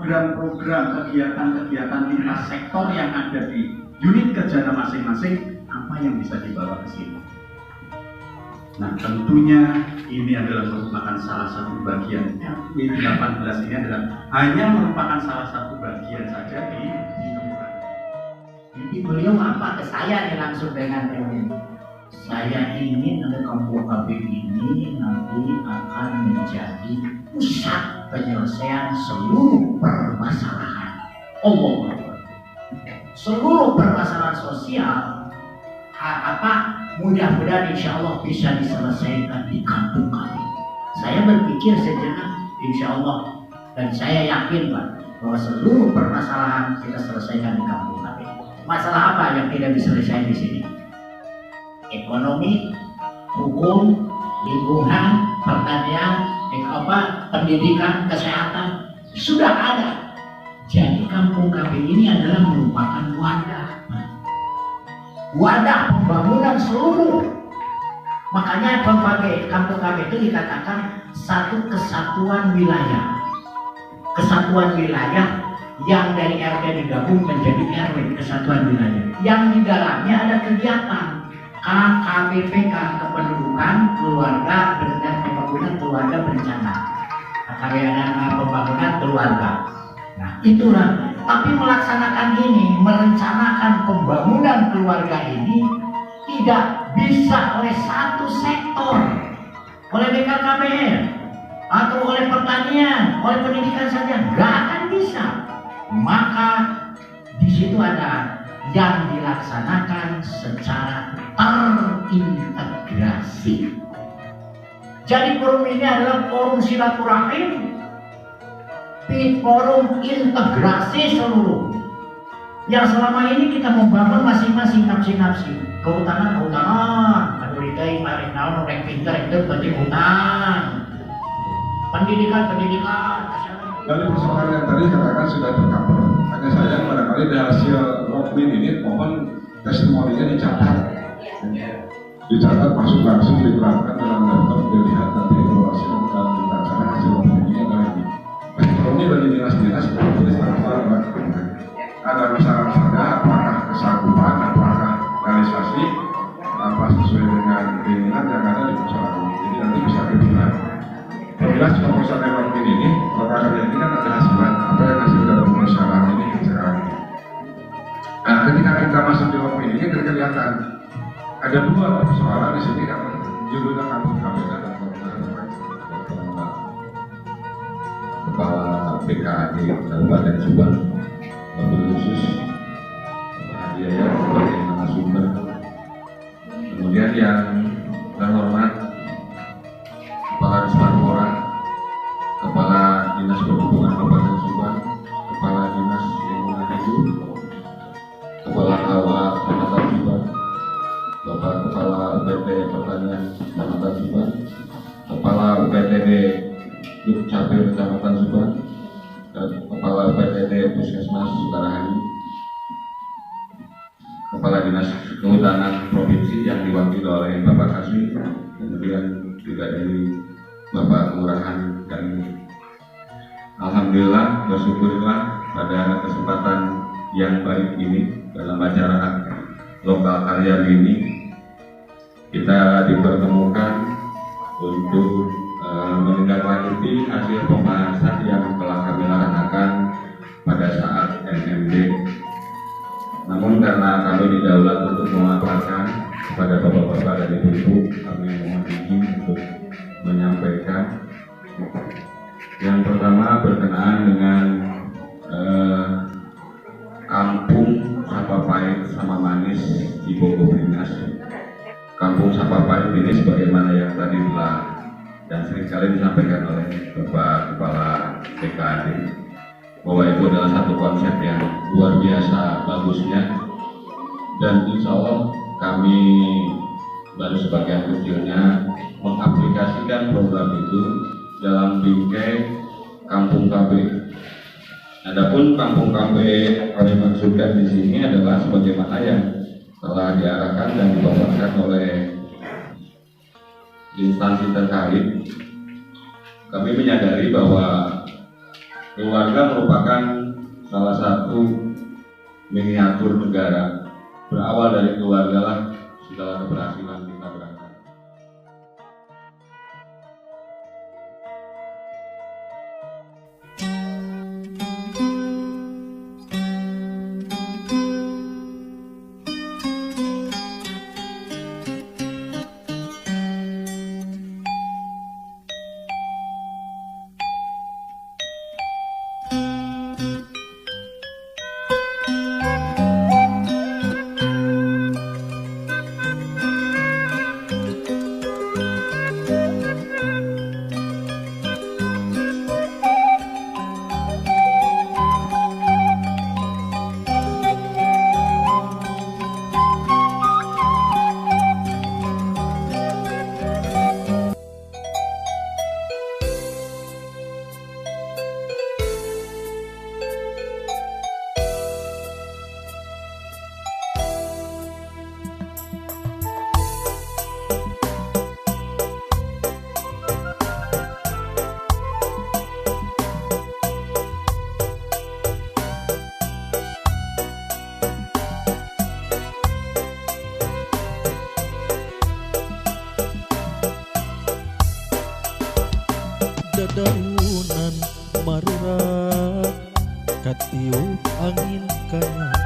program-program kegiatan-kegiatan lintas sektor yang ada di unit kerja masing-masing, apa yang bisa dibawa ke sini. Nah, tentunya ini adalah merupakan salah satu bagian. W18 ini adalah hanya merupakan salah satu bagian saja di kelurahan. Jadi beliau apa ke saya nih langsung dengan ini. Saya ingin ada kampung KB ini nanti akan menjadi pusat penyelesaian seluruh permasalahan. Seluruh permasalahan sosial mudah-mudahan insya Allah bisa diselesaikan di kampung kami. Saya berpikir sejenak, insya Allah, dan saya yakin Pak, bahwa seluruh permasalahan kita selesaikan di kampung kami. Masalah apa yang tidak diselesaikan di sini? Ekonomi, hukum, lingkungan, pertanian, pendidikan, kesehatan sudah ada. Jadi kampung KB ini adalah merupakan wadah pembangunan seluruh. Makanya kampung KB itu dikatakan satu kesatuan wilayah. Kesatuan wilayah yang dari RT digabung menjadi RW, kesatuan wilayah. Yang di dalamnya ada kegiatan KPPK, kependudukan, keluarga, dan pembangunan keluarga berencana. Kegiatan pembangunan keluarga. Nah, itulah. Tapi melaksanakan ini, merencanakan pembangunan keluarga ini tidak bisa oleh satu sektor, oleh BKKBN atau oleh pertanian, oleh pendidikan saja, nggak akan bisa. Maka di situ ada yang dilaksanakan secara terintegrasi. Jadi forum ini adalah forum silaturahim, forum integrasi seluruh. Yang selama ini kita membangun masing-masing nafsi-nafsi. Kehutanan, aduh litai, mari naon, orang pintar itu penting hutan. Pendidikan. Dari persoalan yang tadi katakan sudah tercover. Hanya saya barangkali dari hasil Rockmin ini mohon testimoninya dicatat. Dicatat masuk langsung diterapkan dalam laptop, dilihat nanti evaluasi dan dibacakan hasil Rockminnya dari ini bagi dinas-dinas ada masalah-masalah, apakah kesanggupan, apakah realisasi, apa sesuai dengan keinginan yang ada di persoalan ini. Jadi nanti bisa dibilang. Jelas proposal Rockmin ini, proposal ini kan ada hasilan, apa yang hasil dari persoalan ini sekarang. Nah, ketika kita masuk di Rockmin ini kelihatan ada dua persoalan di sini yang judulnya kampung KPK dan Kepala PKAD Kabupaten Subang, wabil khusus Hadiah sebagai narasumber. Kemudian yang terhormat Kepala Resparpora, Kepala Dinas Perhubungan Kabupaten Subang, Kepala Dinas Lingkungan Hidup, Kepala KUA Kecamatan Subang, Bapak Kepala UPT Pertanian Kecamatan Subang, Kepala UPTD Dukcapil Kecamatan Subang, dan Kepala UPTD Puskesmas Sukarahani, Kepala Dinas Kehutanan Provinsi yang diwakili oleh Bapak Kasmi, kemudian juga dari Bapak Kelurahan dan alhamdulillah, bersyukurlah pada kesempatan yang baik ini dalam acara lokal karya ini kita dipertemukan untuk menindaklanjuti hasil pembahasan yang telah kami laksanakan pada saat NMD. Namun karena kami didaulat untuk memaparkan kepada bapak-bapak dan ibu-ibu, kami mohon izin untuk menyampaikan. Yang pertama berkenaan dengan Kampung Sapapait sama Manis di Bogobrinas. Kampung Sapapait ini sebagaimana yang tadi telah dan seringkali disampaikan oleh Bapak Kepala BKAD bahwa itu adalah satu konsep yang luar biasa bagusnya, dan insya Allah kami baru sebagian kecilnya mengaplikasikan program itu dalam bingkai Kampung KB. Adapun Kampung KB kami maksudkan di sini adalah sebagaimana yang telah diarahkan dan dibawakan oleh instansi terkait. Kami menyadari bahwa Keluarga merupakan salah satu miniatur negara. Berawal dari keluarga lah segala keberhasilan kita berangkat. Dedaunan marurat katiup angin kanyang